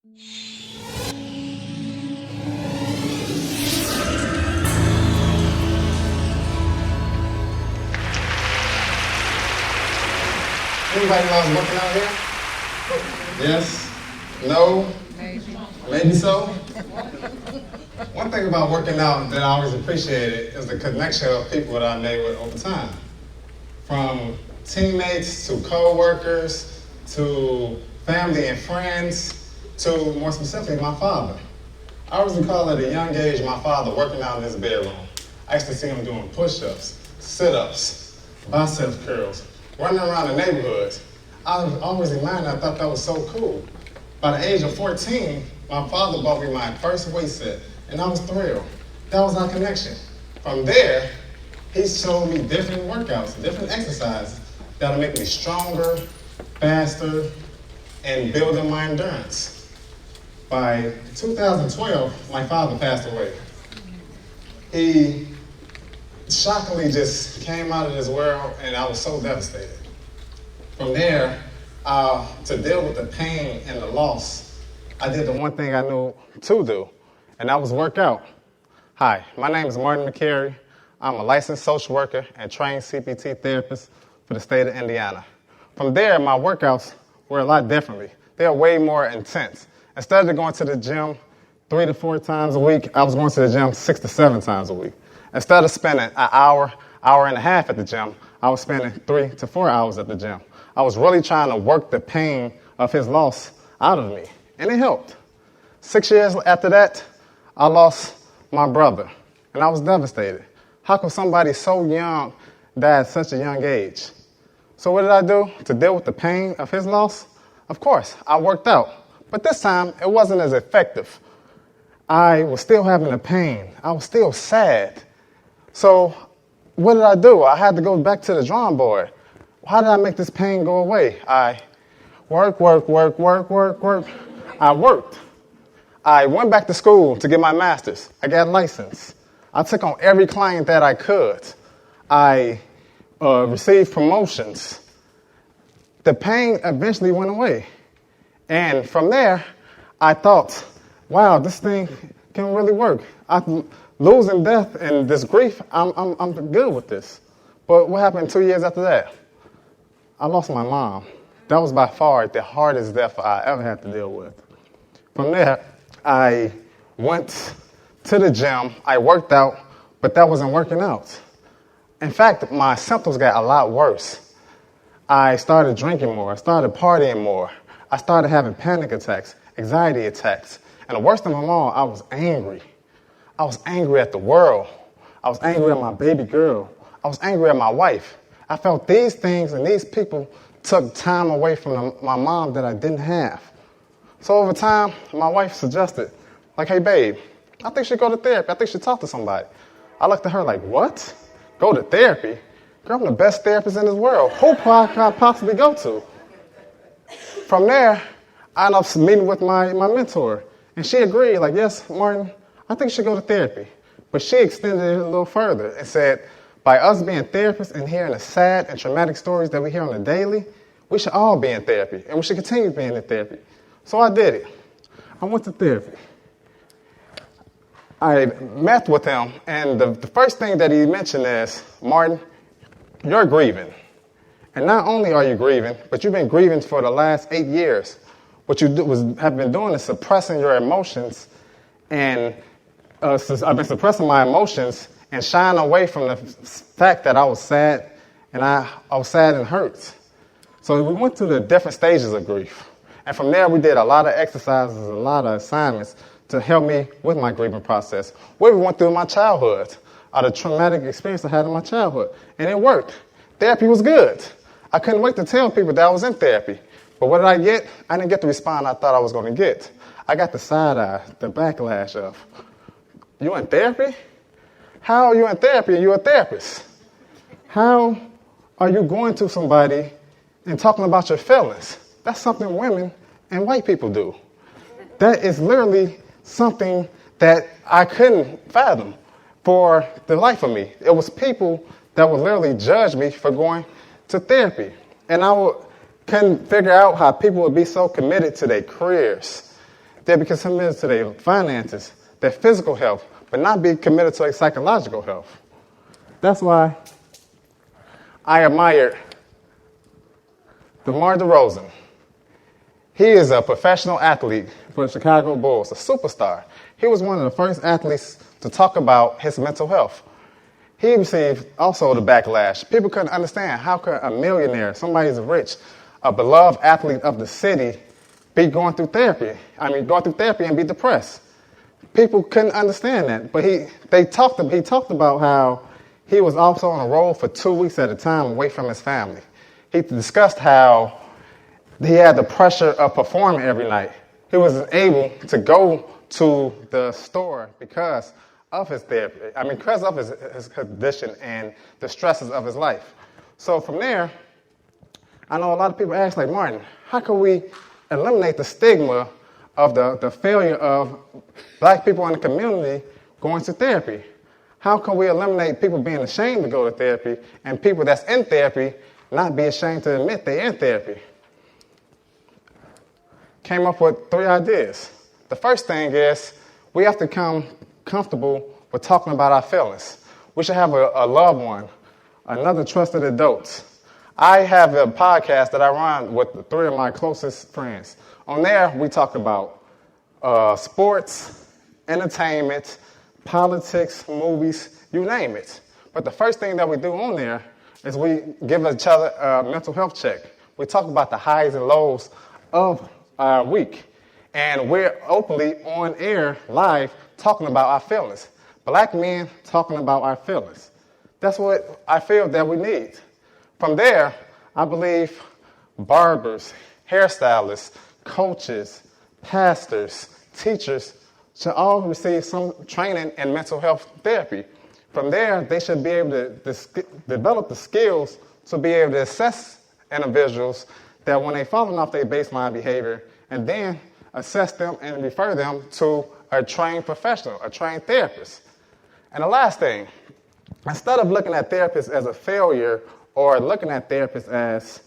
Anybody loves working out here? Yes? No? Maybe so? One thing about working out that I always appreciated is the connection of people that I made with over time. From teammates to co-workers to family and friends to, more specifically, my father. I always recall at a young age my father working out in his bedroom. I used to see him doing push-ups, sit-ups, bicep curls, running around the neighborhoods. I was always admired, I thought that was so cool. By the age of 14, my father bought me my first weight set, and I was thrilled. That was our connection. From there, he showed me different workouts, different exercises that'll make me stronger, faster, and building my endurance. By 2012, my father passed away. He shockingly just came out of this world, and I was so devastated. From there, to deal with the pain and the loss, I did the one thing I knew to do, and that was work out. Hi, my name is McCary. I'm a licensed social worker and trained CPT therapist for the state of Indiana. From there, my workouts were a lot differently. They are way more intense. Instead of going to the gym 3 to 4 times a week, I was going to the gym 6 to 7 times a week. Instead of spending an hour and a half at the gym, I was spending 3 to 4 hours at the gym. I was really trying to work the pain of his loss out of me, and it helped. 6 years after that, I lost my brother, and I was devastated. How could somebody so young die at such a young age? So what did I do to deal with the pain of his loss? Of course, I worked out, but this time it wasn't as effective. I was still having the pain. I was still sad. So what did I do? I had to go back to the drawing board. How did I make this pain go away? I work. I worked. I went back to school to get my master's. I got a license. I took on every client that I could. I received promotions. The pain eventually went away. And from there, I thought, wow, this thing can really work. Losing death and this grief, I'm good with this. But what happened 2 years after that? I lost my mom. That was by far the hardest death I ever had to deal with. From there, I went to the gym. I worked out, but that wasn't working out. In fact, my symptoms got a lot worse. I started drinking more. I started partying more. I started having panic attacks, anxiety attacks. And the worst of them all, I was angry. I was angry at the world. I was angry at my baby girl. I was angry at my wife. I felt these things and these people took time away from my mom that I didn't have. So over time, my wife suggested, like, hey, babe, I think you should go to therapy. I think you should talk to somebody. I looked at her like, what? Go to therapy? Girl, I'm the best therapist in this world. Who can I possibly go to? From there, I ended up meeting with my mentor. And she agreed, like, yes, Martin, I think you should go to therapy. But she extended it a little further and said, by us being therapists and hearing the sad and traumatic stories that we hear on the daily, we should all be in therapy, and we should continue being in therapy. So I did it. I went to therapy. I met with him, and the first thing that he mentioned is, Martin, you're grieving. And not only are you grieving, but you've been grieving for the last 8 years. What you have been doing is suppressing your emotions, and I've been suppressing my emotions and shying away from the fact that I was sad, and I was sad and hurt. So we went through the different stages of grief. And from there, we did a lot of exercises, a lot of assignments to help me with my grieving process. We went through my childhood, the traumatic experience I had in my childhood, and it worked. Therapy was good. I couldn't wait to tell people that I was in therapy. But what did I get? I didn't get the response I thought I was going to get. I got the side eye, the backlash of, you in therapy? How are you in therapy and you're a therapist? How are you going to somebody and talking about your feelings? That's something women and white people do. That is literally something that I couldn't fathom for the life of me. It was people that would literally judge me for going to therapy. And couldn't figure out how people would be so committed to their careers, They be committed to their finances, their physical health, but not be committed to their psychological health. That's why I admired DeMar DeRozan. He is a professional athlete for the Chicago Bulls, a superstar. He was one of the first athletes to talk about his mental health. He received also the backlash. People couldn't understand how could a millionaire, somebody who's rich, a beloved athlete of the city, be going through therapy. Going through therapy and be depressed. People couldn't understand that. But he talked about how he was also on a road for 2 weeks at a time away from his family. He discussed how he had the pressure of performing every night. He wasn't able to go to the store because of his therapy. Because of his condition and the stresses of his life. So from there, I know a lot of people ask, like, Martin, how can we eliminate the stigma of the failure of black people in the community going to therapy? How can we eliminate people being ashamed to go to therapy and people that's in therapy not be ashamed to admit they're in therapy? Came up with 3 ideas. The first thing is we have to become comfortable with talking about our feelings. We should have a loved one, another trusted adult. I have a podcast that I run with 3 of my closest friends. On there, we talk about sports, entertainment, politics, movies, you name it. But the first thing that we do on there is we give each other a mental health check. We talk about the highs and lows of our week. And we're openly on air, live, talking about our feelings. Black men talking about our feelings. That's what I feel that we need. From there, I believe barbers, hairstylists, coaches, pastors, teachers should all receive some training in mental health therapy. From there, they should be able to develop the skills to be able to assess individuals that when they're falling off their baseline behavior, and then assess them and refer them to a trained professional, a trained therapist. And the last thing, instead of looking at therapists as a failure or looking at therapists as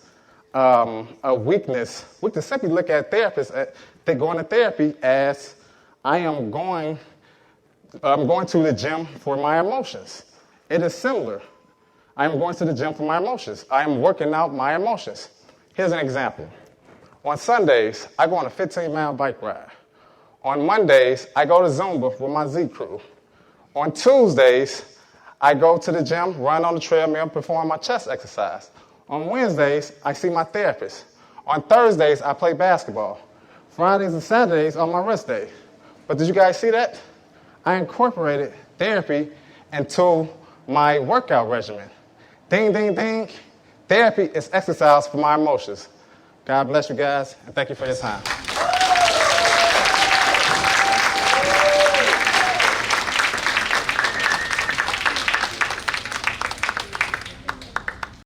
a weakness, we can simply look at therapists that go into therapy as I'm going to the gym for my emotions. It is similar. I am going to the gym for my emotions. I am working out my emotions. Here's an example. On Sundays, I go on a 15-mile bike ride. On Mondays, I go to Zumba with my Z crew. On Tuesdays, I go to the gym, run on the treadmill, perform my chest exercise. On Wednesdays, I see my therapist. On Thursdays, I play basketball. Fridays and Saturdays are my rest day. But did you guys see that? I incorporated therapy into my workout regimen. Ding, ding, ding. Therapy is exercise for my emotions. God bless you guys, and thank you for your time.